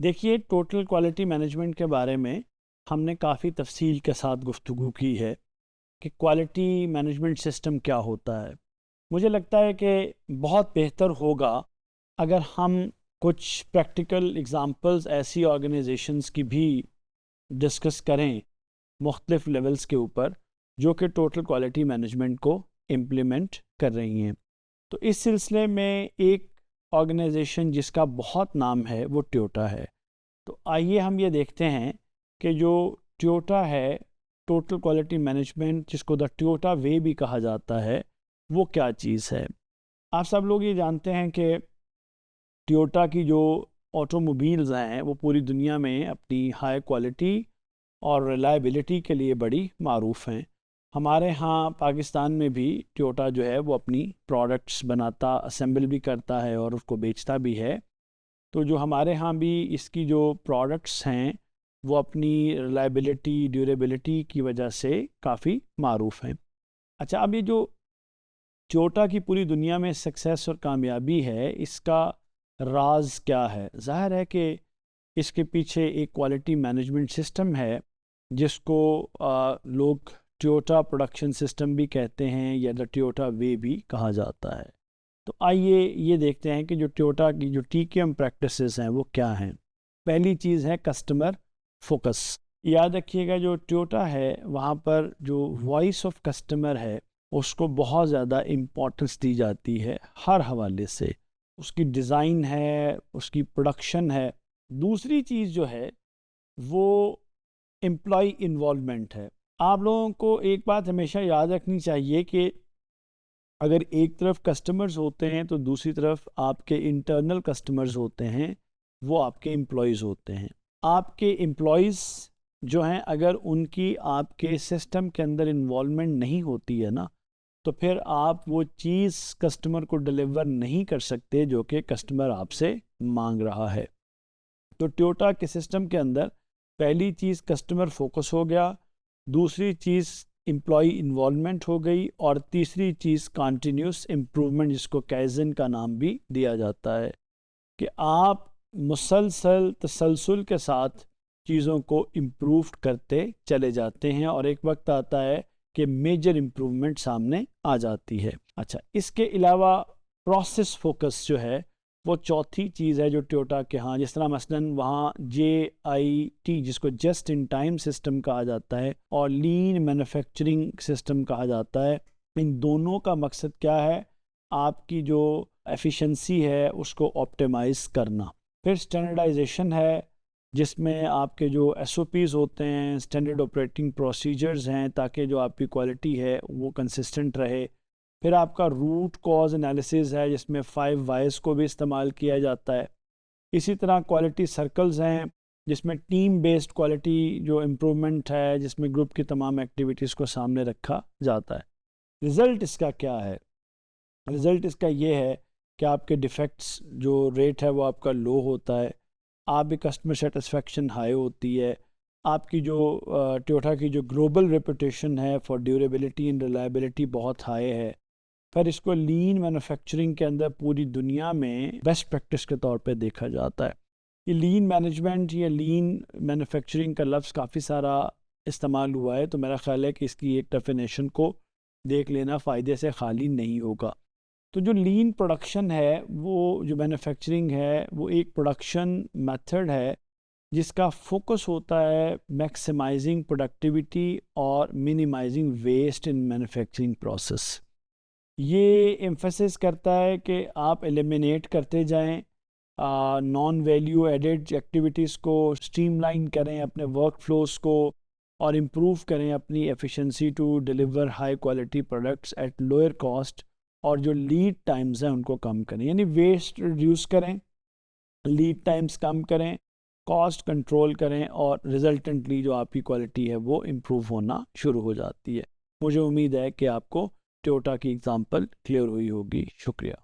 देखिए, total quality management के बारे में हमने काफ़ी तफसील के साथ गुफ्तगू की है कि क्वालिटी मैनेजमेंट सिस्टम क्या होता है। मुझे लगता है कि बहुत बेहतर होगा अगर हम कुछ प्रैक्टिकल एग्ज़ाम्पल्स ऐसी ऑर्गेनाइजेशंस की भी डिस्कस करें मुख्तलिफ़ लेवल्स के ऊपर, जो कि टोटल क्वालिटी मैनेजमेंट को इम्प्लीमेंट कर रही हैं। तो इस सिलसिले में एक ऑर्गेनाइजेशन जिसका बहुत नाम है वो टोयोटा है। तो आइए हम ये देखते हैं कि जो टोयोटा है, टोटल क्वालिटी मैनेजमेंट जिसको द टोयोटा वे भी कहा जाता है, वो क्या चीज़ है। आप सब लोग ये जानते हैं कि टोयोटा की जो ऑटोमोबाइल्स हैं वो पूरी दुनिया में अपनी हाई क्वालिटी और रिलायबिलिटी के लिए बड़ी मारूफ़ हैं। हमारे यहाँ पाकिस्तान में भी टोयोटा जो है वो अपनी प्रोडक्ट्स बनाता, असेंबल भी करता है और उसको बेचता भी है। तो जो हमारे यहाँ भी इसकी जो प्रोडक्ट्स हैं वो अपनी रिलायबिलिटी, ड्यूरेबिलिटी की वजह से काफ़ी मारूफ़ हैं। अच्छा, अब ये जो टोयोटा की पूरी दुनिया में सक्सेस और कामयाबी है, इसका राज क्या है? ज़ाहिर है कि इसके पीछे एक क्वालिटी मैनेजमेंट सिस्टम है जिसको लोग टोयोटा प्रोडक्शन सिस्टम भी कहते हैं या द टोयोटा वे भी कहा जाता है। तो आइए ये देखते हैं कि जो टोयोटा की जो टीकेएम प्रैक्टिसेस हैं वो क्या हैं। पहली चीज़ है कस्टमर फोकस। याद रखिएगा, जो टोयोटा है वहाँ पर जो वॉइस ऑफ कस्टमर है उसको बहुत ज़्यादा इम्पोर्टेंस दी जाती है हर हवाले से। उसकी डिज़ाइन है, उसकी प्रोडक्शन है। दूसरी चीज़ जो है वो एम्प्लॉय इन्वॉल्वमेंट है। आप लोगों को एक बात हमेशा याद रखनी चाहिए कि अगर एक तरफ कस्टमर्स होते हैं तो दूसरी तरफ आपके इंटरनल कस्टमर्स होते हैं, वो आपके एम्प्लॉयज़ होते हैं। आपके एम्प्लॉयज़ जो हैं, अगर उनकी आपके सिस्टम के अंदर इन्वॉल्वमेंट नहीं होती है ना, तो फिर आप वो चीज़ कस्टमर को डिलीवर नहीं कर सकते जो कि कस्टमर आपसे मांग रहा है। तो टोयोटा के सिस्टम के अंदर पहली चीज़ कस्टमर फोकस हो गया, दूसरी चीज़ एम्प्लॉय इन्वॉल्वमेंट हो गई, और तीसरी चीज़ कंटिन्यूस इम्प्रूवमेंट जिसको काइज़न का नाम भी दिया जाता है कि आप मुसलसल तसलसल के साथ चीज़ों को इम्प्रूव करते चले जाते हैं और एक वक्त आता है कि मेजर इम्प्रूवमेंट सामने आ जाती है। अच्छा, इसके अलावा प्रोसेस फोकस जो है वो चौथी चीज़ है जो टोयोटा के यहाँ, जिस तरह मसलन वहाँ JIT जिसको जस्ट इन टाइम सिस्टम कहा जाता है और लीन मैन्युफैक्चरिंग सिस्टम कहा जाता है, इन दोनों का मकसद क्या है? आपकी जो एफिशिएंसी है उसको ऑप्टिमाइज़ करना। फिर स्टैंडर्डाइजेशन है जिसमें आपके जो SOPs होते हैं, स्टैंडर्ड ऑपरेटिंग प्रोसीजर्स हैं, ताकि जो आपकी क्वालिटी है वो कंसिस्टेंट रहे। फिर आपका रूट कॉज एनालिसिस है जिसमें 5 वाइज को भी इस्तेमाल किया जाता है। इसी तरह क्वालिटी सर्कल्स हैं जिसमें टीम बेस्ड क्वालिटी जो इम्प्रूवमेंट है, जिसमें ग्रुप की तमाम एक्टिविटीज़ को सामने रखा जाता है। रिज़ल्ट इसका क्या है? रिज़ल्ट इसका ये है कि आपके डिफेक्ट्स जो रेट है वो आपका लो होता है, आपकी कस्टमर सेटिस्फेक्शन हाई होती है, आपकी जो टोयोटा की जो ग्लोबल रेपुटेशन है फॉर ड्यूरेबिलिटी एंड रिलायबिलिटी बहुत हाई है। फिर इसको लीन मैन्युफैक्चरिंग के अंदर पूरी दुनिया में बेस्ट प्रैक्टिस के तौर पे देखा जाता है। ये लीन मैनेजमेंट या लीन मैन्युफैक्चरिंग का लफ्ज़ काफ़ी सारा इस्तेमाल हुआ है, तो मेरा ख़्याल है कि इसकी एक डेफिनेशन को देख लेना फ़ायदे से खाली नहीं होगा। तो जो लीन प्रोडक्शन है, वो जो मैन्युफैक्चरिंग है वो एक प्रोडक्शन मेथड है जिसका फोकस होता है मैक्सिमाइजिंग प्रोडक्टिविटी और minimising waste in manufacturing process. ये एम्फेसिस करता है कि आप एलिमिनेट करते जाएं नॉन वैल्यू एडेड एक्टिविटीज़ को, स्ट्रीमलाइन करें अपने वर्क फ्लोस को और इम्प्रूव करें अपनी efficiency to deliver high quality products at lower cost, और जो लीड टाइम्स हैं उनको कम करें, यानी वेस्ट रिड्यूस करें, लीड टाइम्स कम करें, कॉस्ट कंट्रोल करें, और रिजल्टेंटली जो आपकी क्वालिटी है वो इम्प्रूव होना शुरू हो जाती है। मुझे उम्मीद है कि आपको टोयोटा की एग्ज़ाम्पल क्लियर हुई होगी। शुक्रिया।